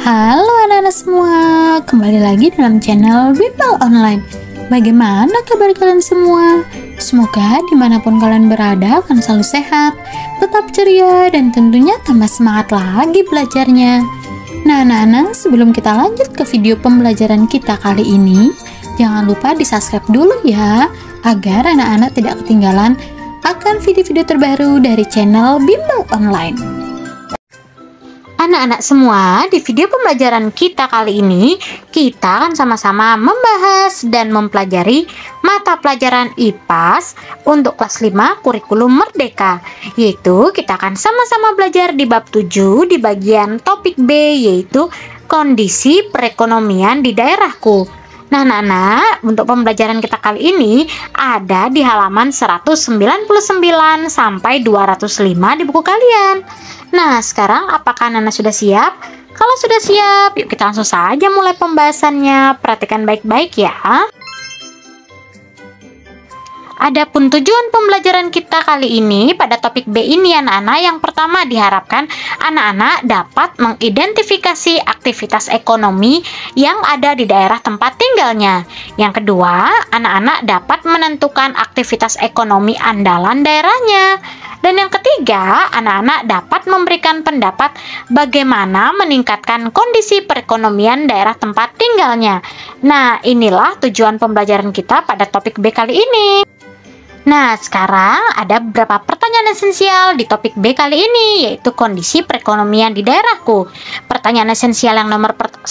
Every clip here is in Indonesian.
Halo anak-anak semua, kembali lagi dalam channel Bimbel Online. Bagaimana kabar kalian semua? Semoga dimanapun kalian berada akan selalu sehat, tetap ceria, dan tentunya tambah semangat lagi belajarnya. Nah anak-anak, sebelum kita lanjut ke video pembelajaran kita kali ini, jangan lupa di subscribe dulu ya, agar anak-anak tidak ketinggalan akan video-video terbaru dari channel Bimbel Online. Anak-anak semua, di video pembelajaran kita kali ini, kita akan sama-sama membahas dan mempelajari mata pelajaran IPAS untuk kelas 5 kurikulum merdeka. Yaitu kita akan sama-sama belajar di bab 7 di bagian topik B, yaitu kondisi perekonomian di daerahku. Nah anak-anak, untuk pembelajaran kita kali ini ada di halaman 199 sampai 205 di buku kalian. Nah sekarang apakah anak-anak sudah siap? Kalau sudah siap, yuk kita langsung saja mulai pembahasannya. Perhatikan baik-baik ya. Adapun tujuan pembelajaran kita kali ini pada topik B ini anak-anak, yang pertama diharapkan anak-anak dapat mengidentifikasi aktivitas ekonomi yang ada di daerah tempat tinggalnya. Yang kedua, anak-anak dapat menentukan aktivitas ekonomi andalan daerahnya. Dan yang ketiga, anak-anak dapat memberikan pendapat bagaimana meningkatkan kondisi perekonomian daerah tempat tinggalnya. Nah, inilah tujuan pembelajaran kita pada topik B kali ini. Nah, sekarang ada beberapa pertanyaan esensial di topik B kali ini, yaitu kondisi perekonomian di daerahku. Pertanyaan esensial yang nomor 1,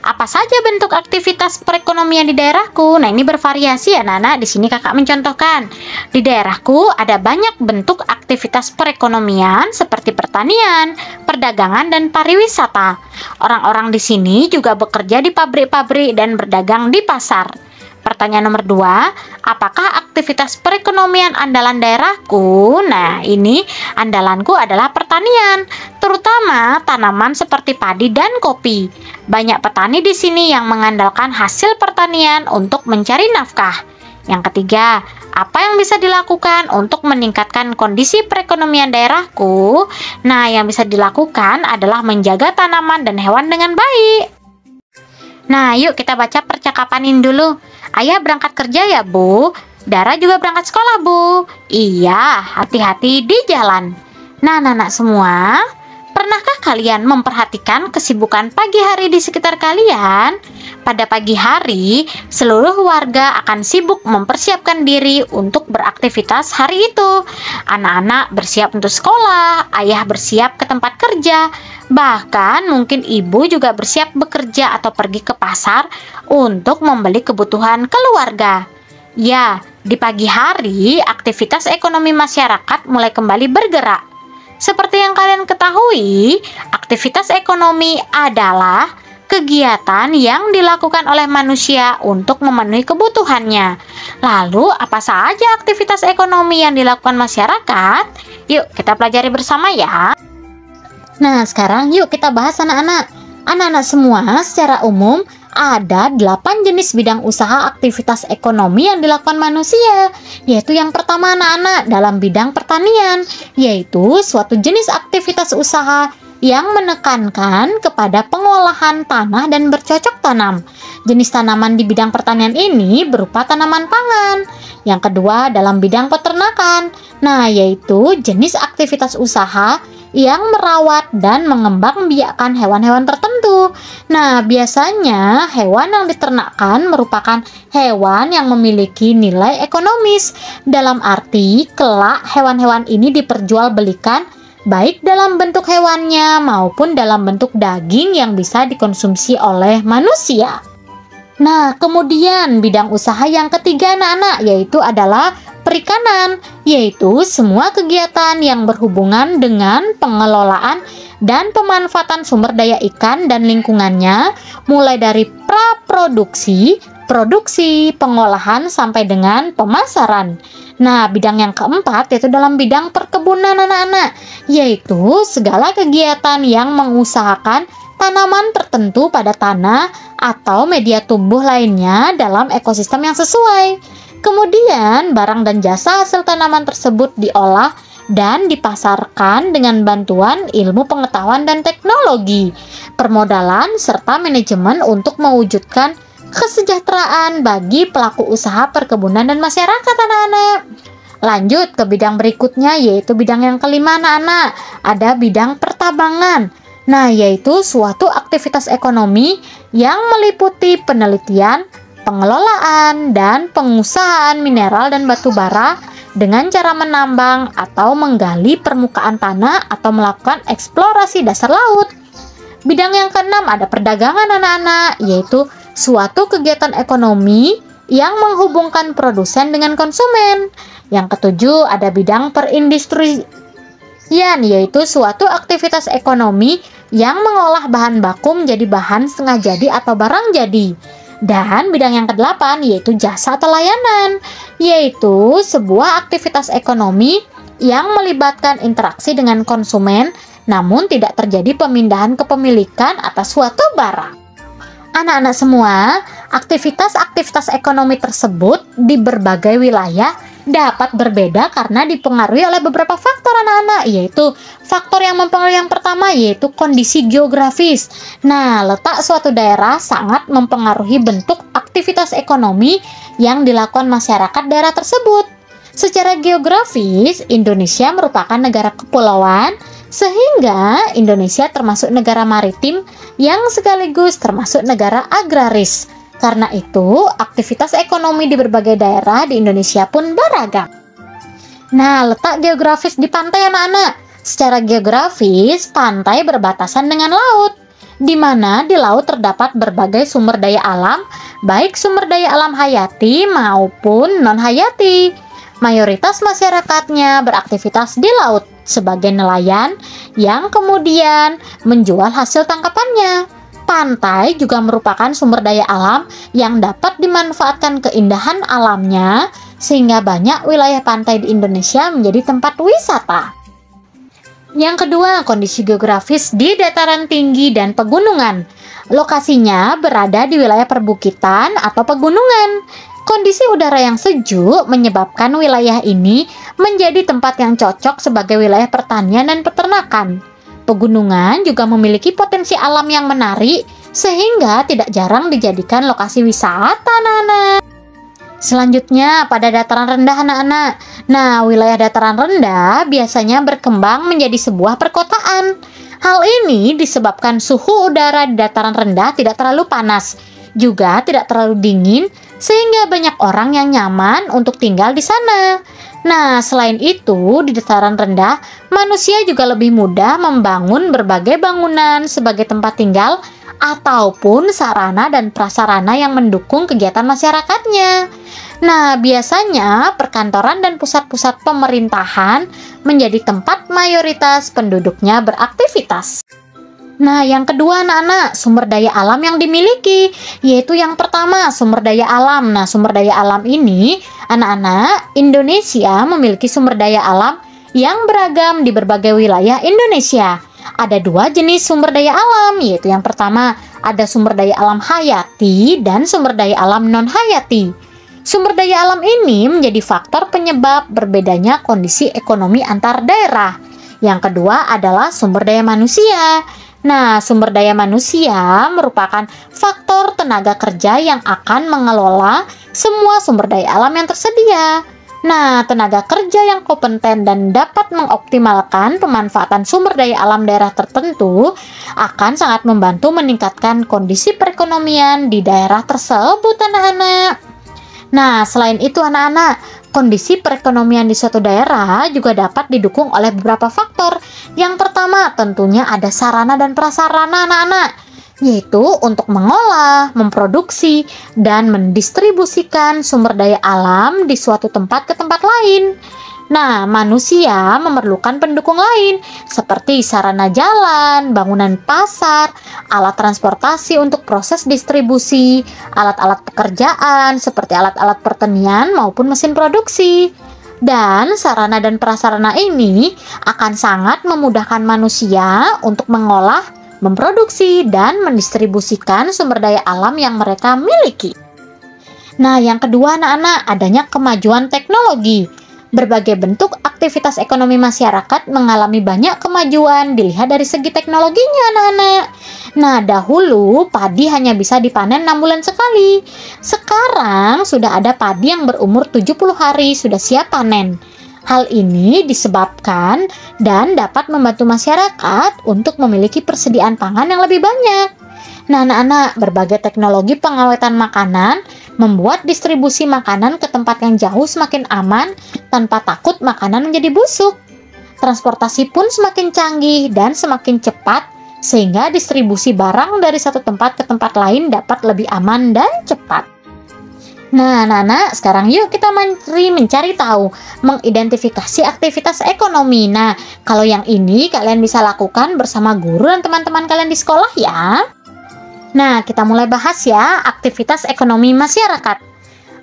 apa saja bentuk aktivitas perekonomian di daerahku? Nah, ini bervariasi anak-anak. Di sini kakak mencontohkan. Di daerahku ada banyak bentuk aktivitas perekonomian seperti pertanian, perdagangan, dan pariwisata. Orang-orang di sini juga bekerja di pabrik-pabrik dan berdagang di pasar. Pertanyaan nomor 2, apakah aktivitas perekonomian andalan daerahku? Nah, ini andalanku adalah pertanian, terutama tanaman seperti padi dan kopi. Banyak petani di sini yang mengandalkan hasil pertanian untuk mencari nafkah. Yang ketiga, apa yang bisa dilakukan untuk meningkatkan kondisi perekonomian daerahku? Nah, yang bisa dilakukan adalah menjaga tanaman dan hewan dengan baik. Nah, yuk kita baca percakapan ini dulu. Ayah berangkat kerja ya, Bu? Dara juga berangkat sekolah, Bu. Iya, hati-hati di jalan. Nah, anak-anak semua, pernahkah kalian memperhatikan kesibukan pagi hari di sekitar kalian? Pada pagi hari, seluruh warga akan sibuk mempersiapkan diri untuk beraktivitas hari itu. Anak-anak bersiap untuk sekolah, ayah bersiap ke tempat kerja, bahkan mungkin ibu juga bersiap bekerja atau pergi ke pasar untuk membeli kebutuhan keluarga. Ya, di pagi hari, aktivitas ekonomi masyarakat mulai kembali bergerak. Seperti yang kalian ketahui, aktivitas ekonomi adalah kegiatan yang dilakukan oleh manusia untuk memenuhi kebutuhannya. Lalu, apa saja aktivitas ekonomi yang dilakukan masyarakat? Yuk, kita pelajari bersama ya. Nah, sekarang yuk kita bahas anak-anak. Anak-anak semua secara umum ada 8 jenis bidang usaha aktivitas ekonomi yang dilakukan manusia. Yaitu yang pertama anak-anak dalam bidang pertanian, yaitu suatu jenis aktivitas usaha yang menekankan kepada pengolahan tanah dan bercocok tanam. Jenis tanaman di bidang pertanian ini berupa tanaman pangan. Yang kedua dalam bidang peternakan, nah yaitu jenis aktivitas usaha yang merawat dan mengembangbiakkan hewan-hewan tertentu. Nah, biasanya hewan yang diternakkan merupakan hewan yang memiliki nilai ekonomis. Dalam arti, kelak hewan-hewan ini diperjualbelikan baik dalam bentuk hewannya maupun dalam bentuk daging yang bisa dikonsumsi oleh manusia. Nah, kemudian bidang usaha yang ketiga anak-anak yaitu adalah perikanan, yaitu semua kegiatan yang berhubungan dengan pengelolaan dan pemanfaatan sumber daya ikan dan lingkungannya, mulai dari praproduksi, produksi, pengolahan, sampai dengan pemasaran. Nah, bidang yang keempat yaitu dalam bidang perkebunan anak-anak, yaitu segala kegiatan yang mengusahakan tanaman tertentu pada tanah atau media tumbuh lainnya dalam ekosistem yang sesuai. Kemudian, barang dan jasa hasil tanaman tersebut diolah dan dipasarkan dengan bantuan ilmu pengetahuan dan teknologi, permodalan, serta manajemen untuk mewujudkan kesejahteraan bagi pelaku usaha perkebunan dan masyarakat, anak-anak. Lanjut ke bidang berikutnya, yaitu bidang yang kelima, anak-anak. Ada bidang pertambangan. Nah, yaitu suatu aktivitas ekonomi yang meliputi penelitian, pengelolaan, dan pengusahaan mineral dan batu bara dengan cara menambang atau menggali permukaan tanah atau melakukan eksplorasi dasar laut. Bidang yang keenam ada perdagangan, anak-anak, yaitu suatu kegiatan ekonomi yang menghubungkan produsen dengan konsumen. Yang ketujuh ada bidang perindustrian, yaitu suatu aktivitas ekonomi yang mengolah bahan baku menjadi bahan setengah jadi atau barang jadi. Dan bidang yang kedelapan yaitu jasa atau layanan, yaitu sebuah aktivitas ekonomi yang melibatkan interaksi dengan konsumen namun tidak terjadi pemindahan kepemilikan atas suatu barang. Anak-anak semua, aktivitas-aktivitas ekonomi tersebut di berbagai wilayah dapat berbeda karena dipengaruhi oleh beberapa faktor, anak-anak, yaitu faktor yang mempengaruhi yang pertama yaitu kondisi geografis. Nah, letak suatu daerah sangat mempengaruhi bentuk aktivitas ekonomi yang dilakukan masyarakat daerah tersebut. Secara geografis, Indonesia merupakan negara kepulauan, sehingga Indonesia termasuk negara maritim yang sekaligus termasuk negara agraris. Karena itu, aktivitas ekonomi di berbagai daerah di Indonesia pun beragam. Nah, letak geografis di pantai, anak-anak. Secara geografis, pantai berbatasan dengan laut, di mana di laut terdapat berbagai sumber daya alam, baik sumber daya alam hayati maupun non-hayati. Mayoritas masyarakatnya beraktivitas di laut sebagai nelayan yang kemudian menjual hasil tangkapannya. Pantai juga merupakan sumber daya alam yang dapat dimanfaatkan keindahan alamnya, sehingga banyak wilayah pantai di Indonesia menjadi tempat wisata. Yang kedua, kondisi geografis di dataran tinggi dan pegunungan. Lokasinya berada di wilayah perbukitan atau pegunungan. Kondisi udara yang sejuk menyebabkan wilayah ini menjadi tempat yang cocok sebagai wilayah pertanian dan peternakan. Pegunungan juga memiliki potensi alam yang menarik, sehingga tidak jarang dijadikan lokasi wisata, anak-anak. Selanjutnya, pada dataran rendah, anak-anak. Nah, wilayah dataran rendah biasanya berkembang menjadi sebuah perkotaan. Hal ini disebabkan suhu udara di dataran rendah tidak terlalu panas, juga tidak terlalu dingin, sehingga banyak orang yang nyaman untuk tinggal di sana. Nah, selain itu, di dataran rendah, manusia juga lebih mudah membangun berbagai bangunan sebagai tempat tinggal ataupun sarana dan prasarana yang mendukung kegiatan masyarakatnya. Nah, biasanya perkantoran dan pusat-pusat pemerintahan menjadi tempat mayoritas penduduknya beraktivitas. Nah, yang kedua, anak-anak, sumber daya alam yang dimiliki, yaitu yang pertama, sumber daya alam. Nah, sumber daya alam ini, anak-anak, Indonesia memiliki sumber daya alam yang beragam di berbagai wilayah Indonesia. Ada dua jenis sumber daya alam, yaitu yang pertama, ada sumber daya alam hayati dan sumber daya alam non-hayati. Sumber daya alam ini menjadi faktor penyebab berbedanya kondisi ekonomi antar daerah. Yang kedua adalah sumber daya manusia. Nah, sumber daya manusia merupakan faktor tenaga kerja yang akan mengelola semua sumber daya alam yang tersedia. Nah, tenaga kerja yang kompeten dan dapat mengoptimalkan pemanfaatan sumber daya alam daerah tertentu akan sangat membantu meningkatkan kondisi perekonomian di daerah tersebut, anak-anak. Nah, selain itu, anak-anak, kondisi perekonomian di suatu daerah juga dapat didukung oleh beberapa faktor. Yang pertama, tentunya ada sarana dan prasarana, anak-anak, yaitu untuk mengolah, memproduksi, dan mendistribusikan sumber daya alam di suatu tempat ke tempat lain. Nah, manusia memerlukan pendukung lain seperti sarana jalan, bangunan pasar, alat transportasi untuk proses distribusi, alat-alat pekerjaan seperti alat-alat pertanian maupun mesin produksi. Dan sarana dan prasarana ini akan sangat memudahkan manusia untuk mengolah, memproduksi, dan mendistribusikan sumber daya alam yang mereka miliki. Nah, yang kedua, anak-anak, adanya kemajuan teknologi. Berbagai bentuk aktivitas ekonomi masyarakat mengalami banyak kemajuan dilihat dari segi teknologinya, anak-anak. Nah, dahulu padi hanya bisa dipanen 6 bulan sekali. Sekarang sudah ada padi yang berumur 70 hari sudah siap panen. Hal ini disebabkan dan dapat membantu masyarakat untuk memiliki persediaan pangan yang lebih banyak. Nah, anak-anak, berbagai teknologi pengawetan makanan membuat distribusi makanan ke tempat yang jauh semakin aman tanpa takut makanan menjadi busuk. Transportasi pun semakin canggih dan semakin cepat sehingga distribusi barang dari satu tempat ke tempat lain dapat lebih aman dan cepat. Nah, anak-anak, sekarang yuk kita mencari tahu, mengidentifikasi aktivitas ekonomi. Nah, kalau yang ini kalian bisa lakukan bersama guru dan teman-teman kalian di sekolah ya. Nah, kita mulai bahas ya, aktivitas ekonomi masyarakat.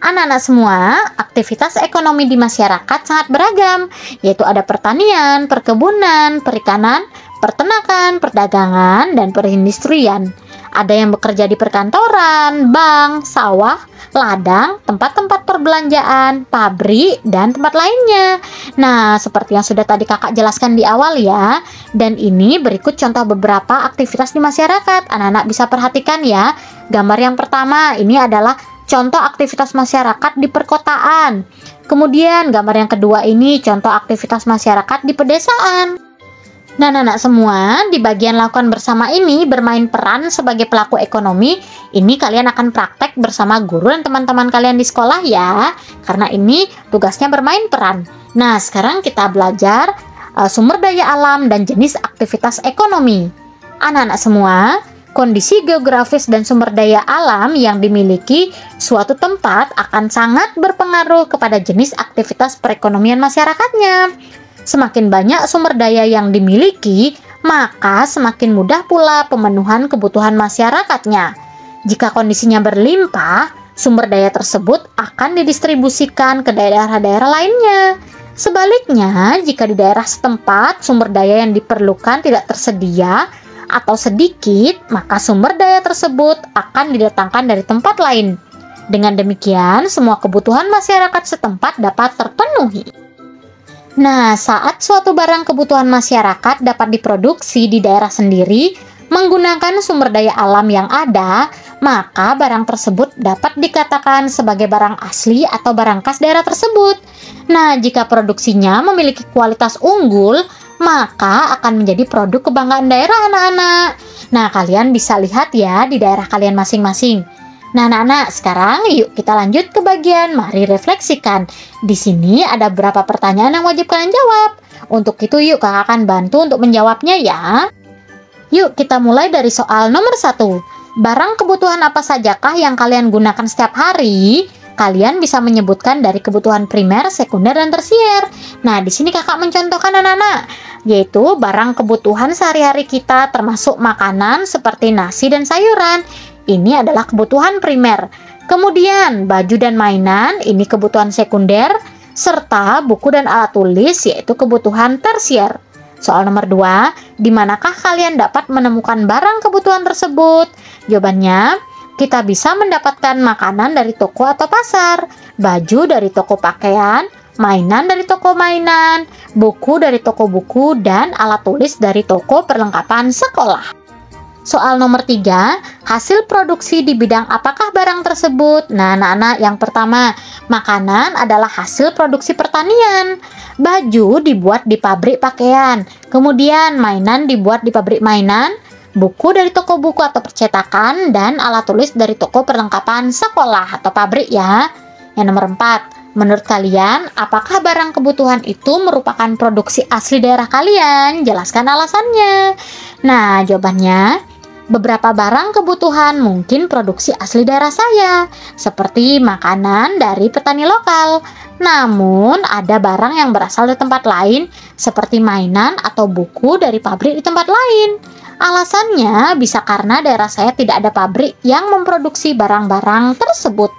Anak-anak semua, aktivitas ekonomi di masyarakat sangat beragam, yaitu ada pertanian, perkebunan, perikanan, peternakan, perdagangan, dan perindustrian. Ada yang bekerja di perkantoran, bank, sawah, ladang, tempat-tempat perbelanjaan, pabrik, dan tempat lainnya. Nah, seperti yang sudah tadi kakak jelaskan di awal ya. Dan ini berikut contoh beberapa aktivitas di masyarakat. Anak-anak bisa perhatikan ya. Gambar yang pertama ini adalah contoh aktivitas masyarakat di perkotaan. Kemudian gambar yang kedua ini contoh aktivitas masyarakat di pedesaan. Nah, anak-anak semua, di bagian lakukan bersama ini bermain peran sebagai pelaku ekonomi. Ini kalian akan praktek bersama guru dan teman-teman kalian di sekolah ya. Karena ini tugasnya bermain peran. Nah, sekarang kita belajar sumber daya alam dan jenis aktivitas ekonomi. Anak-anak semua, kondisi geografis dan sumber daya alam yang dimiliki suatu tempat akan sangat berpengaruh kepada jenis aktivitas perekonomian masyarakatnya. Semakin banyak sumber daya yang dimiliki, maka semakin mudah pula pemenuhan kebutuhan masyarakatnya. Jika kondisinya berlimpah, sumber daya tersebut akan didistribusikan ke daerah-daerah lainnya. Sebaliknya, jika di daerah setempat sumber daya yang diperlukan tidak tersedia atau sedikit, maka sumber daya tersebut akan didatangkan dari tempat lain. Dengan demikian, semua kebutuhan masyarakat setempat dapat terpenuhi. Nah, saat suatu barang kebutuhan masyarakat dapat diproduksi di daerah sendiri menggunakan sumber daya alam yang ada, maka barang tersebut dapat dikatakan sebagai barang asli atau barang khas daerah tersebut. Nah, jika produksinya memiliki kualitas unggul, maka akan menjadi produk kebanggaan daerah, anak-anak. Nah, kalian bisa lihat ya di daerah kalian masing-masing. Nah, anak-anak, sekarang yuk kita lanjut ke bagian mari refleksikan. Di sini ada beberapa pertanyaan yang wajib kalian jawab. Untuk itu yuk kakak akan bantu untuk menjawabnya ya. Yuk kita mulai dari soal nomor 1. Barang kebutuhan apa sajakah yang kalian gunakan setiap hari? Kalian bisa menyebutkan dari kebutuhan primer, sekunder, dan tersier. Nah, di sini kakak mencontohkan anak-anak, yaitu barang kebutuhan sehari-hari kita termasuk makanan seperti nasi dan sayuran. Ini adalah kebutuhan primer. Kemudian baju dan mainan, ini kebutuhan sekunder, serta buku dan alat tulis, yaitu kebutuhan tersier. Soal nomor 2, di manakah kalian dapat menemukan barang kebutuhan tersebut? Jawabannya, kita bisa mendapatkan makanan dari toko atau pasar, baju dari toko pakaian, mainan dari toko mainan, buku dari toko buku, dan alat tulis dari toko perlengkapan sekolah. Soal nomor 3, hasil produksi di bidang apakah barang tersebut? Nah, anak-anak, yang pertama, makanan adalah hasil produksi pertanian. Baju dibuat di pabrik pakaian. Kemudian, mainan dibuat di pabrik mainan. Buku dari toko buku atau percetakan. Dan alat tulis dari toko perlengkapan sekolah atau pabrik ya. Yang nomor 4, menurut kalian, apakah barang kebutuhan itu merupakan produksi asli daerah kalian? Jelaskan alasannya. Nah, jawabannya, beberapa barang kebutuhan mungkin produksi asli daerah saya, seperti makanan dari petani lokal. Namun, ada barang yang berasal dari tempat lain, seperti mainan atau buku dari pabrik di tempat lain. Alasannya bisa karena daerah saya tidak ada pabrik yang memproduksi barang-barang tersebut.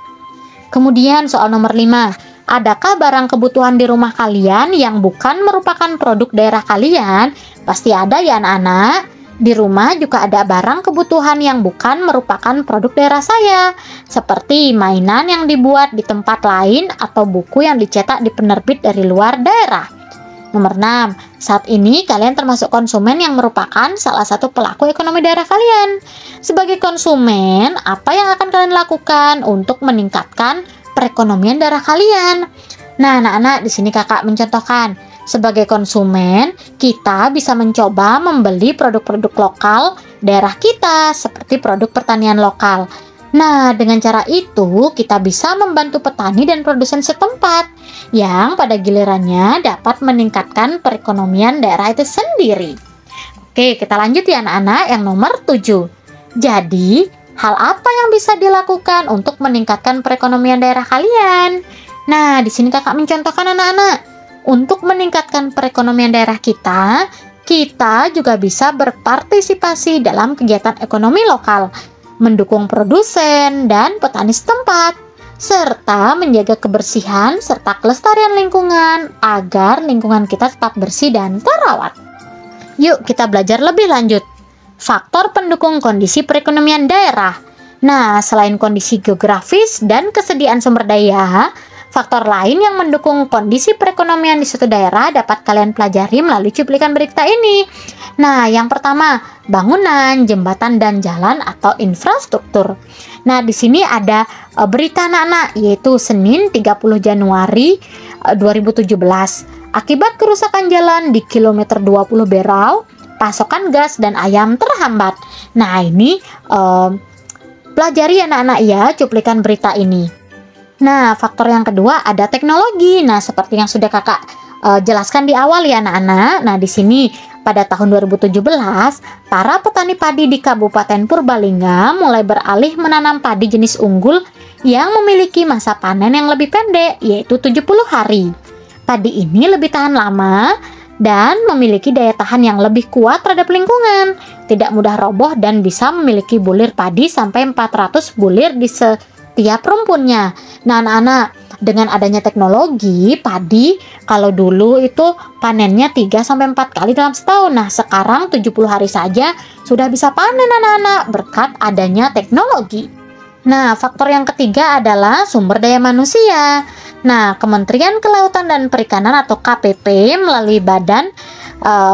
Kemudian soal nomor 5, adakah barang kebutuhan di rumah kalian yang bukan merupakan produk daerah kalian? Pasti ada ya anak-anak. Di rumah juga ada barang kebutuhan yang bukan merupakan produk daerah saya, seperti mainan yang dibuat di tempat lain atau buku yang dicetak di penerbit dari luar daerah. Nomor 6, saat ini kalian termasuk konsumen yang merupakan salah satu pelaku ekonomi daerah kalian. Sebagai konsumen, apa yang akan kalian lakukan untuk meningkatkan perekonomian daerah kalian? Nah, anak-anak, di sini kakak mencontohkan. Sebagai konsumen, kita bisa mencoba membeli produk-produk lokal daerah kita, seperti produk pertanian lokal. Nah, dengan cara itu kita bisa membantu petani dan produsen setempat yang pada gilirannya dapat meningkatkan perekonomian daerah itu sendiri. Oke, kita lanjut ya anak-anak, yang nomor 7. Jadi, hal apa yang bisa dilakukan untuk meningkatkan perekonomian daerah kalian? Nah, di sini kakak mencontohkan anak-anak. Untuk meningkatkan perekonomian daerah kita juga bisa berpartisipasi dalam kegiatan ekonomi lokal, mendukung produsen dan petani setempat, serta menjaga kebersihan serta kelestarian lingkungan agar lingkungan kita tetap bersih dan terawat. Yuk kita belajar lebih lanjut. Faktor pendukung kondisi perekonomian daerah. Nah, selain kondisi geografis dan kesediaan sumber daya, faktor lain yang mendukung kondisi perekonomian di suatu daerah dapat kalian pelajari melalui cuplikan berita ini. Nah, yang pertama, bangunan, jembatan, dan jalan atau infrastruktur. Nah, di sini ada berita anak-anak, yaitu Senin 30 Januari 2017. Akibat kerusakan jalan di kilometer 20 Berau, pasokan gas dan ayam terhambat. Nah, ini pelajari anak-anak ya cuplikan berita ini. Nah, faktor yang kedua ada teknologi. Nah, seperti yang sudah kakak jelaskan di awal ya anak-anak. Nah, di sini pada tahun 2017, para petani padi di Kabupaten Purbalingga mulai beralih menanam padi jenis unggul yang memiliki masa panen yang lebih pendek, yaitu 70 hari. Padi ini lebih tahan lama dan memiliki daya tahan yang lebih kuat terhadap lingkungan, tidak mudah roboh dan bisa memiliki bulir padi sampai 400 bulir di setiap rumpunnya. Nah, anak-anak, dengan adanya teknologi, padi kalau dulu itu panennya 3-4 kali dalam setahun. Nah, sekarang 70 hari saja sudah bisa panen anak-anak berkat adanya teknologi. Nah, faktor yang ketiga adalah sumber daya manusia. Nah, Kementerian Kelautan dan Perikanan atau KPP melalui Badan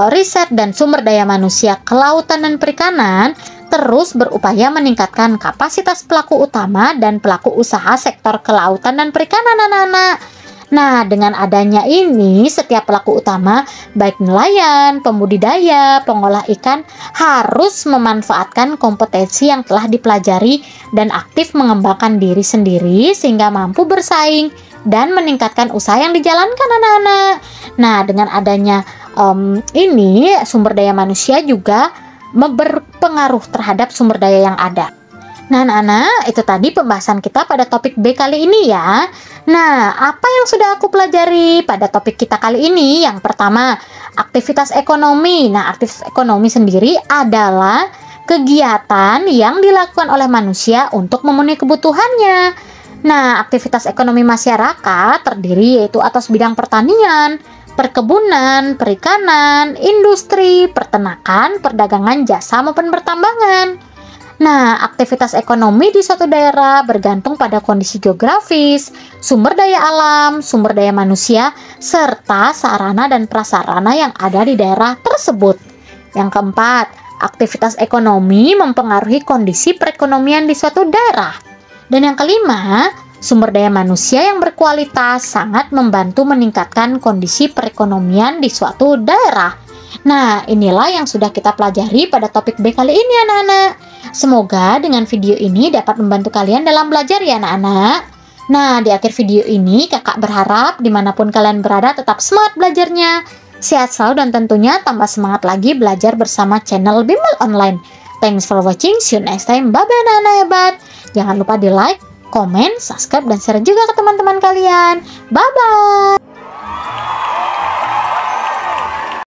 Riset dan Sumber Daya Manusia Kelautan dan Perikanan terus berupaya meningkatkan kapasitas pelaku utama dan pelaku usaha sektor kelautan dan perikanan anak-anak. Nah, dengan adanya ini, setiap pelaku utama, baik nelayan, pembudidaya, pengolah ikan, harus memanfaatkan kompetensi yang telah dipelajari dan aktif mengembangkan diri sendiri sehingga mampu bersaing dan meningkatkan usaha yang dijalankan anak-anak. Nah, dengan adanya ini, sumber daya manusia juga berpengaruh terhadap sumber daya yang ada. Nah, anak-anak, itu tadi pembahasan kita pada topik B kali ini ya. Nah, apa yang sudah aku pelajari pada topik kita kali ini? Yang pertama, aktivitas ekonomi. Nah, aktivitas ekonomi sendiri adalah kegiatan yang dilakukan oleh manusia untuk memenuhi kebutuhannya. Nah, aktivitas ekonomi masyarakat terdiri yaitu atas bidang pertanian, perkebunan, perikanan, industri, peternakan, perdagangan, jasa maupun pertambangan. Nah, aktivitas ekonomi di suatu daerah bergantung pada kondisi geografis, sumber daya alam, sumber daya manusia, serta sarana dan prasarana yang ada di daerah tersebut. Yang keempat, aktivitas ekonomi mempengaruhi kondisi perekonomian di suatu daerah. Dan yang kelima, sumber daya manusia yang berkualitas sangat membantu meningkatkan kondisi perekonomian di suatu daerah. Nah, inilah yang sudah kita pelajari pada topik B kali ini anak-anak. Semoga dengan video ini dapat membantu kalian dalam belajar ya anak-anak. Nah, di akhir video ini kakak berharap dimanapun kalian berada tetap semangat belajarnya, sehat selalu dan tentunya tambah semangat lagi belajar bersama channel Bimbel Online. Thanks for watching, see you next time, bye-bye anak-anak hebat. Jangan lupa di like, komen, subscribe, dan share juga ke teman-teman kalian. Bye-bye.